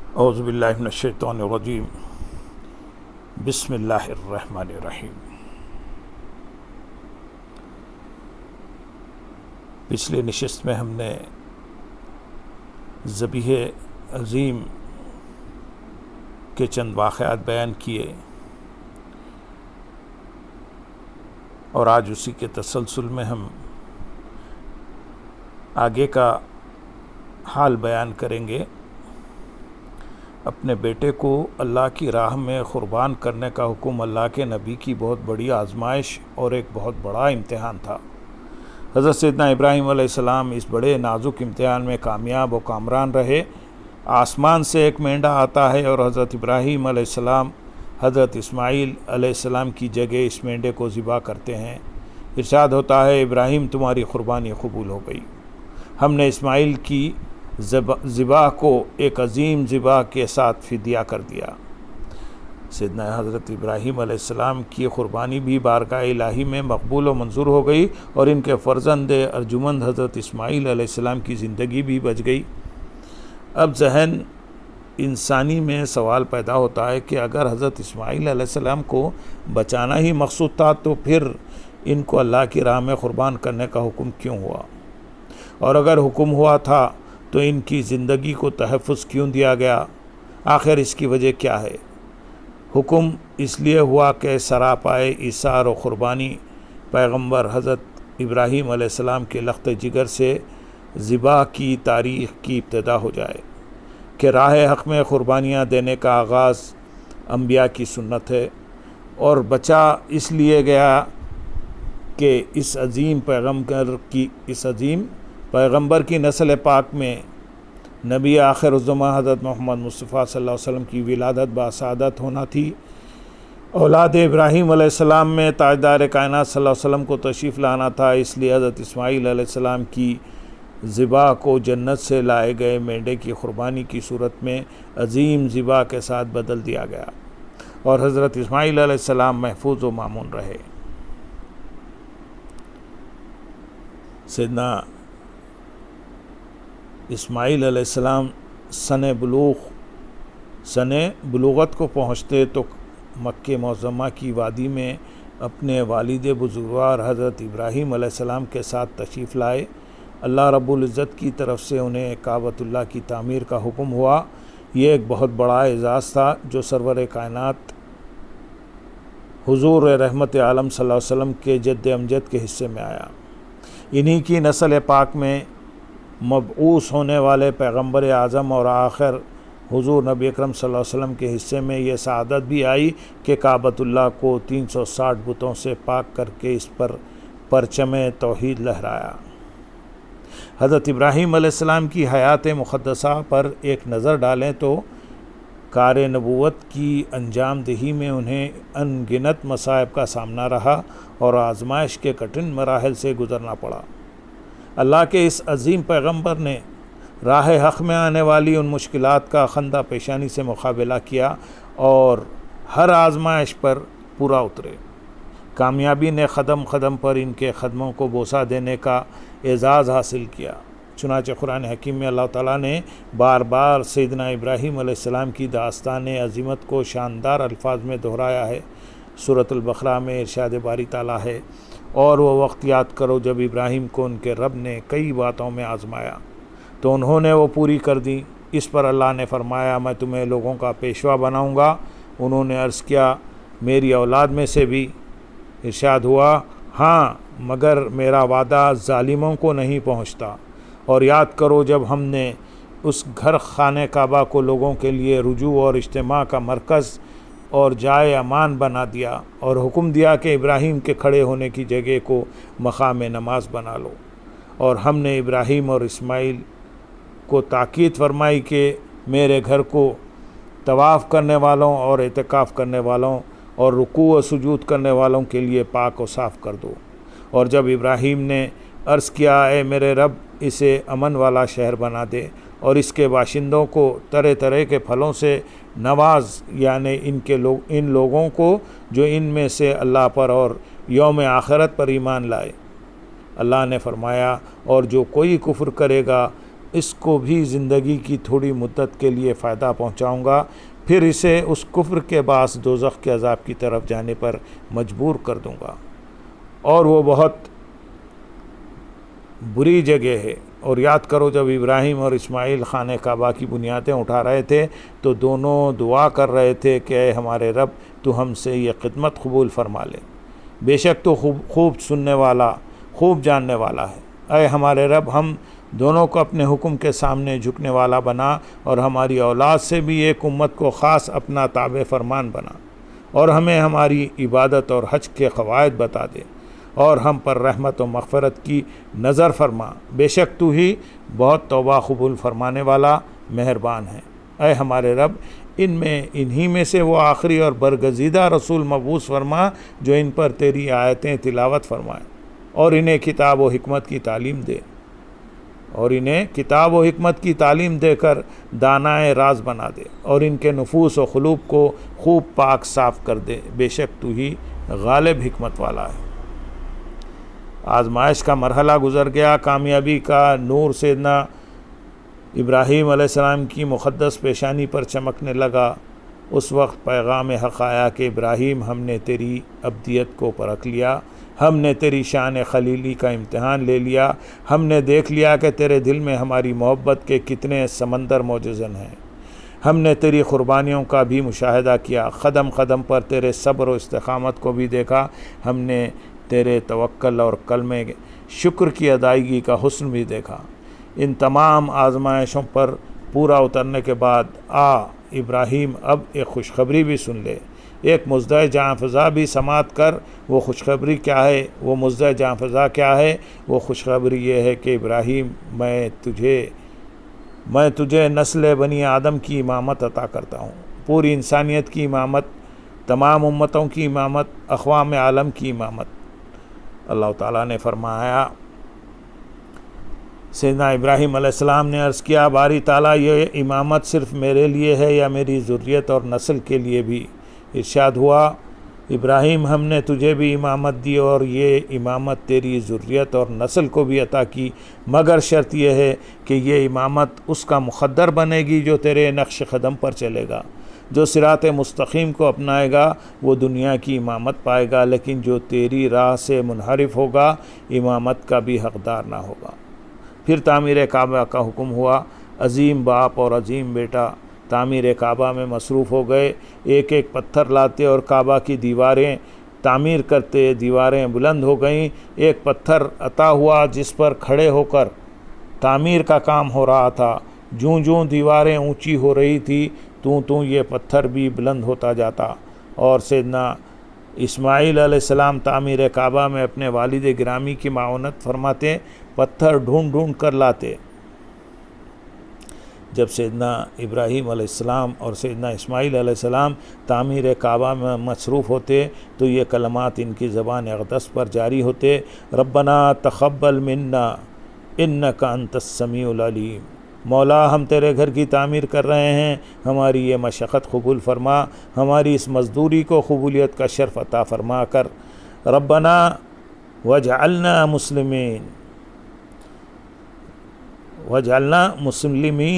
اعوذ باللہ من الشیطان الرجیم بسم اللہ الرحمن الرحیم۔ پچھلی نشست میں ہم نے ذبیح عظیم کے چند واقعات بیان کیے اور آج اسی کے تسلسل میں ہم آگے کا حال بیان کریں گے۔ اپنے بیٹے کو اللہ کی راہ میں قربان کرنے کا حکم اللہ کے نبی کی بہت بڑی آزمائش اور ایک بہت بڑا امتحان تھا۔ حضرت سیدنا ابراہیم علیہ السلام اس بڑے نازک امتحان میں کامیاب و کامران رہے۔ آسمان سے ایک مینڈا آتا ہے اور حضرت ابراہیم علیہ السلام حضرت اسماعیل علیہ السلام کی جگہ اس مینڈے کو ذبح کرتے ہیں۔ ارشاد ہوتا ہے، ابراہیم تمہاری قربانی قبول ہو گئی۔ ہم نے اسماعیل کی ذبح کو ایک عظیم ذبح کے ساتھ فدیہ کر دیا۔ سیدنا حضرت ابراہیم علیہ السلام کی قربانی بھی بارگاہ الہی میں مقبول و منظور ہو گئی اور ان کے فرزند ارجمند حضرت اسماعیل علیہ السلام کی زندگی بھی بچ گئی۔ اب ذہن انسانی میں سوال پیدا ہوتا ہے کہ اگر حضرت اسماعیل علیہ السلام کو بچانا ہی مقصود تھا تو پھر ان کو اللہ کی راہ میں قربان کرنے کا حکم کیوں ہوا؟ اور اگر حکم ہوا تھا تو ان کی زندگی کو تحفظ کیوں دیا گیا؟ آخر اس کی وجہ کیا ہے؟ حکم اس لیے ہوا کہ سراپائے ایثار و قربانی پیغمبر حضرت ابراہیم علیہ السلام کے لخت جگر سے ذبح کی تاریخ کی ابتدا ہو جائے کہ راہ حق میں قربانیاں دینے کا آغاز انبیاء کی سنت ہے، اور بچا اس لیے گیا کہ اس عظیم پیغمبر کی نسل پاک میں نبی آخر الزماں حضرت محمد مصطفیٰ صلی اللہ علیہ وسلم کی ولادت باسعادت ہونا تھی۔ اولاد ابراہیم علیہ السلام میں تاجدار کائنات صلی اللہ علیہ وسلم کو تشریف لانا تھا، اس لیے حضرت اسماعیل علیہ السلام کی ذبح کو جنت سے لائے گئے مینڈے کی قربانی کی صورت میں عظیم ذبح کے ساتھ بدل دیا گیا اور حضرت اسماعیل علیہ السلام محفوظ و مامون رہے۔ سیدنا اسماعیل علیہ السلام سن بلوغت کو پہنچتے تو مکہ معظمہ کی وادی میں اپنے والد بزرگوار حضرت ابراہیم علیہ السلام کے ساتھ تشریف لائے۔ اللہ رب العزت کی طرف سے انہیں کعبۃ اللہ کی تعمیر کا حکم ہوا۔ یہ ایک بہت بڑا اعزاز تھا جو سرور کائنات حضور رحمت عالم صلی اللہ علیہ وسلم کے جد امجد کے حصے میں آیا۔ انہی کی نسل پاک میں مبعوث ہونے والے پیغمبر اعظم اور آخر حضور نبی اکرم صلی اللہ علیہ وسلم کے حصے میں یہ سعادت بھی آئی کہ کعبۃ اللہ کو 360 بتوں سے پاک کر کے اس پر پرچم توحید لہرایا۔ حضرت ابراہیم علیہ السلام کی حیات مقدسہ پر ایک نظر ڈالیں تو کار نبوت کی انجام دہی میں انہیں ان گنت مصائب کا سامنا رہا اور آزمائش کے کٹھن مراحل سے گزرنا پڑا۔ اللہ کے اس عظیم پیغمبر نے راہ حق میں آنے والی ان مشکلات کا خندہ پیشانی سے مقابلہ کیا اور ہر آزمائش پر پورا اترے۔ کامیابی نے قدم قدم پر ان کے قدموں کو بوسہ دینے کا اعزاز حاصل کیا۔ چنانچہ قرآن حکیم میں اللہ تعالیٰ نے بار بار سیدنا ابراہیم علیہ السلام کی داستان عظیمت کو شاندار الفاظ میں دہرایا ہے۔ سورۃ البقرہ میں ارشاد باری تعالیٰ ہے، اور وہ وقت یاد کرو جب ابراہیم کو ان کے رب نے کئی باتوں میں آزمایا تو انہوں نے وہ پوری کر دی۔ اس پر اللہ نے فرمایا، میں تمہیں لوگوں کا پیشوا بناؤں گا۔ انہوں نے عرض کیا، میری اولاد میں سے بھی؟ ارشاد ہوا، ہاں، مگر میرا وعدہ ظالموں کو نہیں پہنچتا۔ اور یاد کرو جب ہم نے اس گھر خانہ کعبہ کو لوگوں کے لیے رجوع اور اجتماع کا مرکز اور جائے امان بنا دیا اور حکم دیا کہ ابراہیم کے کھڑے ہونے کی جگہ کو مقام نماز بنا لو، اور ہم نے ابراہیم اور اسماعیل کو تاکید فرمائی کہ میرے گھر کو طواف کرنے والوں اور اعتکاف کرنے والوں اور رکوع و سجود کرنے والوں کے لیے پاک و صاف کر دو۔ اور جب ابراہیم نے عرض کیا، اے میرے رب، اسے امن والا شہر بنا دے اور اس کے باشندوں کو طرح طرح کے پھلوں سے نواز، یعنی ان لوگوں کو جو ان میں سے اللہ پر اور یوم آخرت پر ایمان لائے۔ اللہ نے فرمایا، اور جو کوئی کفر کرے گا اس کو بھی زندگی کی تھوڑی مدت کے لیے فائدہ پہنچاؤں گا، پھر اسے اس کفر کے باعث دوزخ کے عذاب کی طرف جانے پر مجبور کر دوں گا، اور وہ بہت بری جگہ ہے۔ اور یاد کرو جب ابراہیم اور اسماعیل خانہ کعبہ کی بنیادیں اٹھا رہے تھے تو دونوں دعا کر رہے تھے کہ اے ہمارے رب تو ہم سے یہ خدمت قبول فرما لے، بے شک تو خوب سننے والا، خوب جاننے والا ہے۔ اے ہمارے رب ہم دونوں کو اپنے حکم کے سامنے جھکنے والا بنا، اور ہماری اولاد سے بھی ایک امت کو خاص اپنا تابع فرمان بنا، اور ہمیں ہماری عبادت اور حج کے قواعد بتا دے، اور ہم پر رحمت و مغفرت کی نظر فرما، بے شک تو ہی بہت توبہ قبول فرمانے والا مہربان ہے۔ اے ہمارے رب انہی میں سے وہ آخری اور برگزیدہ رسول مبعوث فرما جو ان پر تیری آیتیں تلاوت فرمائیں، اور انہیں کتاب و حکمت کی تعلیم دے کر دانائے راز بنا دے، اور ان کے نفوس و قلوب کو خوب پاک صاف کر دے، بے شک تو ہی غالب حکمت والا ہے۔ آزمائش کا مرحلہ گزر گیا، کامیابی کا نور سیدنا ابراہیم علیہ السلام کی مقدس پیشانی پر چمکنے لگا۔ اس وقت پیغام حق آیا کہ ابراہیم، ہم نے تیری عبدیت کو پرکھ لیا، ہم نے تیری شان خلیلی کا امتحان لے لیا، ہم نے دیکھ لیا کہ تیرے دل میں ہماری محبت کے کتنے سمندر موجزن ہیں، ہم نے تیری قربانیوں کا بھی مشاہدہ کیا، قدم قدم پر تیرے صبر و استقامت کو بھی دیکھا، ہم نے تیرے توکل اور کلمے شکر کی ادائیگی کا حسن بھی دیکھا۔ ان تمام آزمائشوں پر پورا اترنے کے بعد ابراہیم اب ایک خوشخبری بھی سن لے، ایک مزدہ جاں فضا بھی سماعت کر۔ وہ خوشخبری کیا ہے؟ وہ مزدہ جاں فضا کیا ہے؟ وہ خوشخبری یہ ہے کہ ابراہیم، میں تجھے نسل بنی آدم کی امامت عطا کرتا ہوں، پوری انسانیت کی امامت، تمام امتوں کی امامت، اقوام عالم کی امامت۔ اللہ تعالیٰ نے فرمایا، سیدنا ابراہیم علیہ السلام نے عرض کیا، باری تعالیٰ یہ امامت صرف میرے لیے ہے یا میری ذریت اور نسل کے لیے بھی؟ ارشاد ہوا، ابراہیم، ہم نے تجھے بھی امامت دی اور یہ امامت تیری ذریت اور نسل کو بھی عطا کی، مگر شرط یہ ہے کہ یہ امامت اس کا مقدر بنے گی جو تیرے نقش قدم پر چلے گا۔ جو صراط مستقیم کو اپنائے گا وہ دنیا کی امامت پائے گا، لیکن جو تیری راہ سے منحرف ہوگا امامت کا بھی حقدار نہ ہوگا۔ پھر تعمیر کعبہ کا حکم ہوا۔ عظیم باپ اور عظیم بیٹا تعمیر کعبہ میں مصروف ہو گئے، ایک ایک پتھر لاتے اور کعبہ کی دیواریں تعمیر کرتے۔ دیواریں بلند ہو گئیں۔ ایک پتھر عطا ہوا جس پر کھڑے ہو کر تعمیر کا کام ہو رہا تھا۔ جوں جوں دیواریں اونچی ہو رہی تھی تو یہ پتھر بھی بلند ہوتا جاتا، اور سیدنا اسماعیل علیہ السلام تعمیر کعبہ میں اپنے والد گرامی کی معاونت فرماتے، پتھر ڈھونڈ ڈھونڈ کر لاتے۔ جب سیدنا ابراہیم علیہ السلام اور سیدنا اسماعیل علیہ السلام تعمیر کعبہ میں مصروف ہوتے تو یہ کلمات ان کی زبان اقدس پر جاری ہوتے، ربنا تقبل منا انک انت السمیع العلیم۔ مولا، ہم تیرے گھر کی تعمیر کر رہے ہیں، ہماری یہ مشقت قبول فرما، ہماری اس مزدوری کو قبولیت کا شرف عطا فرما کر۔ ربنا وجعلنا مسلمین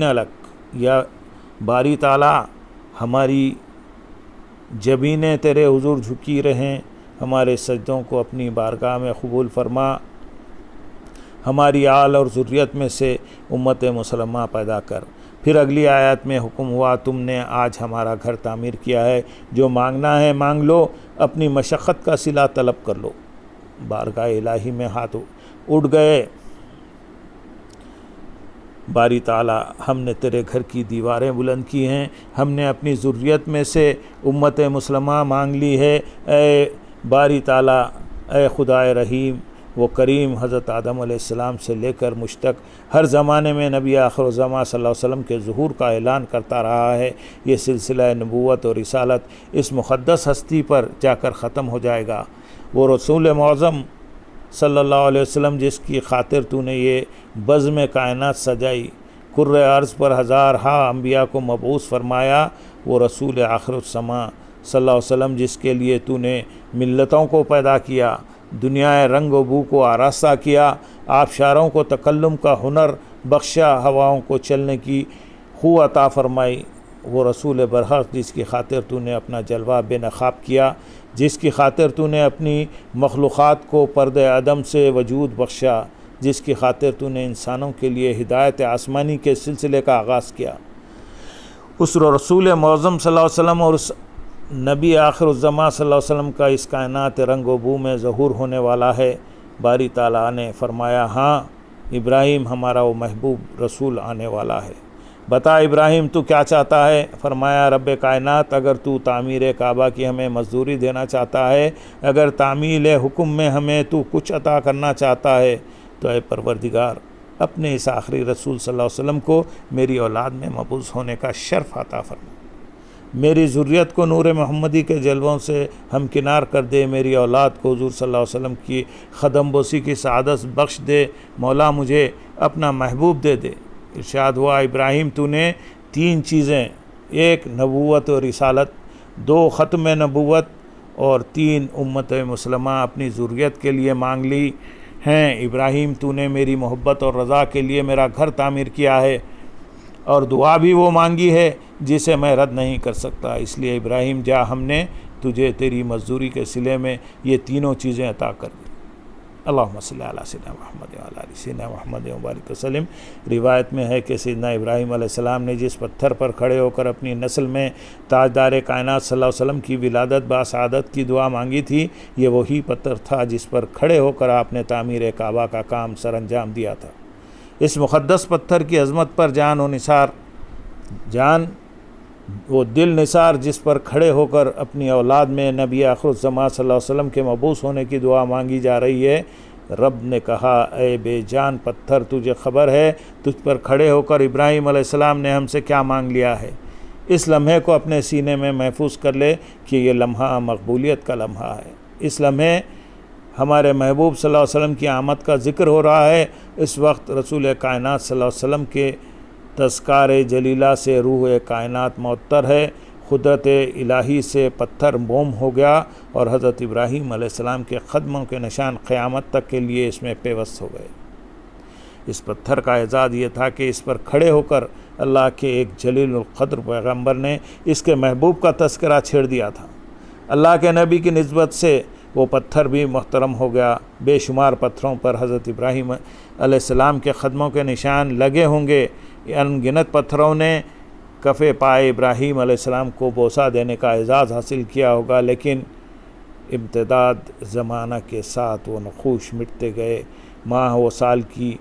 لک، یا باری تعالیٰ ہماری جبینیں تیرے حضور جھکی رہیں، ہمارے سجدوں کو اپنی بارگاہ میں قبول فرما، ہماری آل اور ذریت میں سے امت مسلمہ پیدا کر۔ پھر اگلی آیت میں حکم ہوا، تم نے آج ہمارا گھر تعمیر کیا ہے، جو مانگنا ہے مانگ لو، اپنی مشقت کا صلہ طلب کر لو۔ بارگاہ الہی میں ہاتھ اٹھ گئے، باری تعالیٰ ہم نے تیرے گھر کی دیواریں بلند کی ہیں، ہم نے اپنی ذریت میں سے امت مسلمہ مانگ لی ہے۔ اے باری تعالیٰ، اے خدائے رحیم وہ کریم، حضرت آدم علیہ السلام سے لے کر مجھ تک ہر زمانے میں نبی آخر الزماں صلی اللہ علیہ وسلم کے ظہور کا اعلان کرتا رہا ہے۔ یہ سلسلہ نبوت اور رسالت اس مقدس ہستی پر جا کر ختم ہو جائے گا۔ وہ رسول معظم صلی اللہ علیہ وسلم جس کی خاطر تو نے یہ بزم کائنات سجائی، کرۂ ارض پر ہزارہا انبیاء کو مبعوث فرمایا، وہ رسول آخر الزماں صلی اللہ علیہ وسلم جس کے لیے تو نے ملتوں کو پیدا کیا، دنیا رنگ و بو کو آراستہ کیا، آبشاروں کو تکلم کا ہنر بخشا، ہواؤں کو چلنے کی خو عطا فرمائی، وہ رسول برحق جس کی خاطر تو نے اپنا جلوہ بے نقاب کیا، جس کی خاطر تو نے اپنی مخلوقات کو پردہ عدم سے وجود بخشا، جس کی خاطر تو نے انسانوں کے لیے ہدایت آسمانی کے سلسلے کا آغاز کیا، اس رسول معظم صلی اللہ علیہ وسلم اور اس نبی آخر الزماں صلی اللہ علیہ وسلم کا اس کائنات رنگ و بو میں ظہور ہونے والا ہے۔ باری تعالیٰ نے فرمایا، ہاں ابراہیم ہمارا وہ محبوب رسول آنے والا ہے۔ بتا ابراہیم تو کیا چاہتا ہے؟ فرمایا، رب کائنات اگر تو تعمیر کعبہ کی ہمیں مزدوری دینا چاہتا ہے، اگر تعمیل حکم میں ہمیں تو کچھ عطا کرنا چاہتا ہے تو اے پروردگار اپنے اس آخری رسول صلی اللہ علیہ وسلم کو میری اولاد میں مبعوث ہونے کا شرف عطا فرما، میری ذریت کو نور محمدی کے جلووں سے ہمکنار کر دے، میری اولاد کو حضور صلی اللہ علیہ وسلم کی قدم بوسی کی سعادت بخش دے، مولا مجھے اپنا محبوب دے دے۔ ارشاد ہوا، ابراہیم تو نے 3 چیزیں، 1 نبوت و رسالت، 2 ختم نبوت اور 3 امت مسلمہ اپنی ذریت کے لیے مانگ لی ہیں۔ ابراہیم تو نے میری محبت اور رضا کے لیے میرا گھر تعمیر کیا ہے، اور دعا بھی وہ مانگی ہے جسے میں رد نہیں کر سکتا، اس لیے ابراہیم جا، ہم نے تجھے تیری مزدوری کے صلے میں یہ تینوں چیزیں عطا کر دی۔ اللہم صلی علی سیدنا محمد وعلی آل سیدنا محمد وبارک وسلم۔ روایت میں ہے کہ سیدنا ابراہیم علیہ السلام نے جس پتھر پر کھڑے ہو کر اپنی نسل میں تاجدار کائنات صلی اللہ علیہ وسلم کی ولادت باسعادت کی دعا مانگی تھی، یہ وہی پتھر تھا جس پر کھڑے ہو کر آپ نے تعمیر کعبہ کا کام سر انجام دیا تھا۔ اس مقدس پتھر کی عظمت پر وہ دل نثار جس پر کھڑے ہو کر اپنی اولاد میں نبی آخر الزماں صلی اللہ علیہ وسلم کے مبعوث ہونے کی دعا مانگی جا رہی ہے۔ رب نے کہا، اے بے جان پتھر، تجھے خبر ہے تجھ پر کھڑے ہو کر ابراہیم علیہ السلام نے ہم سے کیا مانگ لیا ہے؟ اس لمحے کو اپنے سینے میں محفوظ کر لے کہ یہ لمحہ مقبولیت کا لمحہ ہے۔ اس لمحے ہمارے محبوب صلی اللہ علیہ وسلم کی آمد کا ذکر ہو رہا ہے۔ اس وقت رسول کائنات صلی اللہ علیہ وسلم کے تذکار جلیلہ سے روح کائنات معطر ہے، قدرت الہی سے پتھر موم ہو گیا، اور حضرت ابراہیم علیہ السلام کے قدموں کے نشان قیامت تک کے لیے اس میں پیوست ہو گئے۔ اس پتھر کا اعزاز یہ تھا کہ اس پر کھڑے ہو کر اللہ کے ایک جلیل القدر پیغمبر نے اس کے محبوب کا تذکرہ چھیڑ دیا تھا۔ اللہ کے نبی کی نسبت سے وہ پتھر بھی محترم ہو گیا۔ بے شمار پتھروں پر حضرت ابراہیم علیہ السلام کے قدموں کے نشان لگے ہوں گے۔ ان گنت پتھروں نے کف پائے ابراہیم علیہ السلام کو بوسہ دینے کا اعزاز حاصل کیا ہوگا، لیکن امتداد زمانہ کے ساتھ وہ نقوش مٹتے گئے۔ ماہ و سال کی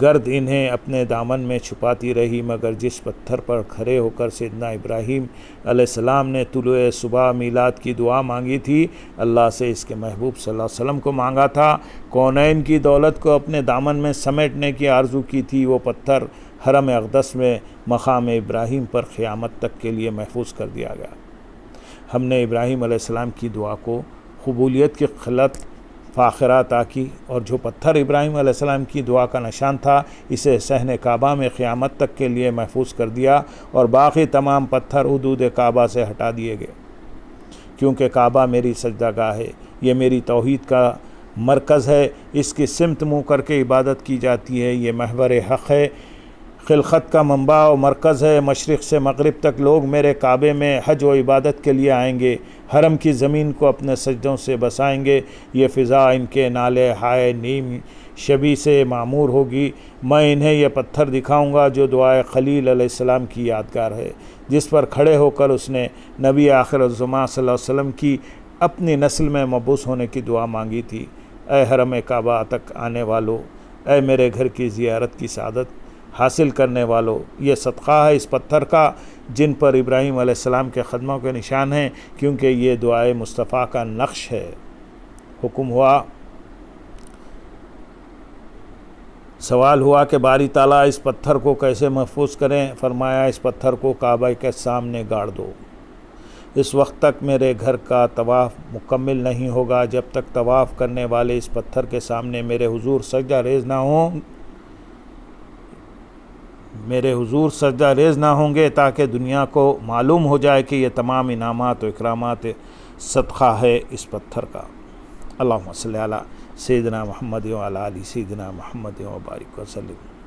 گرد انہیں اپنے دامن میں چھپاتی رہی، مگر جس پتھر پر کھڑے ہو کر سیدنا ابراہیم علیہ السلام نے طلوع صبح میلاد کی دعا مانگی تھی، اللہ سے اس کے محبوب صلی اللہ علیہ وسلم کو مانگا تھا، کونین کی دولت کو اپنے دامن میں سمیٹنے کی آرزو کی تھی، وہ پتھر حرم اقدس میں مقام ابراہیم پر قیامت تک کے لیے محفوظ کر دیا گیا۔ ہم نے ابراہیم علیہ السلام کی دعا کو قبولیت کی خلط فاخرہ عطا کی، اور جو پتھر ابراہیم علیہ السلام کی دعا کا نشان تھا اسے صحن کعبہ میں قیامت تک کے لیے محفوظ کر دیا، اور باقی تمام پتھر حدود کعبہ سے ہٹا دیے گئے، کیونکہ کعبہ میری سجدہ گاہ ہے، یہ میری توحید کا مرکز ہے، اس کی سمت منہ کر کے عبادت کی جاتی ہے، یہ محور حق ہے، خلقت کا منبع و مرکز ہے، مشرق سے مغرب تک لوگ میرے کعبے میں حج و عبادت کے لیے آئیں گے، حرم کی زمین کو اپنے سجدوں سے بسائیں گے، یہ فضا ان کے نالے ہائے نیم شبی سے معمور ہوگی، میں انہیں یہ پتھر دکھاؤں گا جو دعائے خلیل علیہ السلام کی یادگار ہے، جس پر کھڑے ہو کر اس نے نبی آخر الزماں صلی اللہ علیہ وسلم کی اپنی نسل میں مبعوث ہونے کی دعا مانگی تھی۔ اے حرم کعبہ تک آنے والو، اے میرے گھر کی زیارت کی سعادت حاصل کرنے والو، یہ صدقہ ہے اس پتھر کا جن پر ابراہیم علیہ السلام کے قدموں کے نشان ہیں، کیونکہ یہ دعائے مصطفیٰ کا نقش ہے۔ حکم ہوا، سوال ہوا کہ باری تعالیٰ اس پتھر کو کیسے محفوظ کریں؟ فرمایا، اس پتھر کو کعبہ کے سامنے گاڑ دو، اس وقت تک میرے گھر کا طواف مکمل نہیں ہوگا جب تک طواف کرنے والے اس پتھر کے سامنے میرے حضور سجدہ ریز نہ ہوں گے، تاکہ دنیا کو معلوم ہو جائے کہ یہ تمام انعامات و اکرامات صدقہ ہے اس پتھر کا۔ اللہم صلی علی سیدنا محمد وعلی آل سیدنا محمد وبارک وسلم۔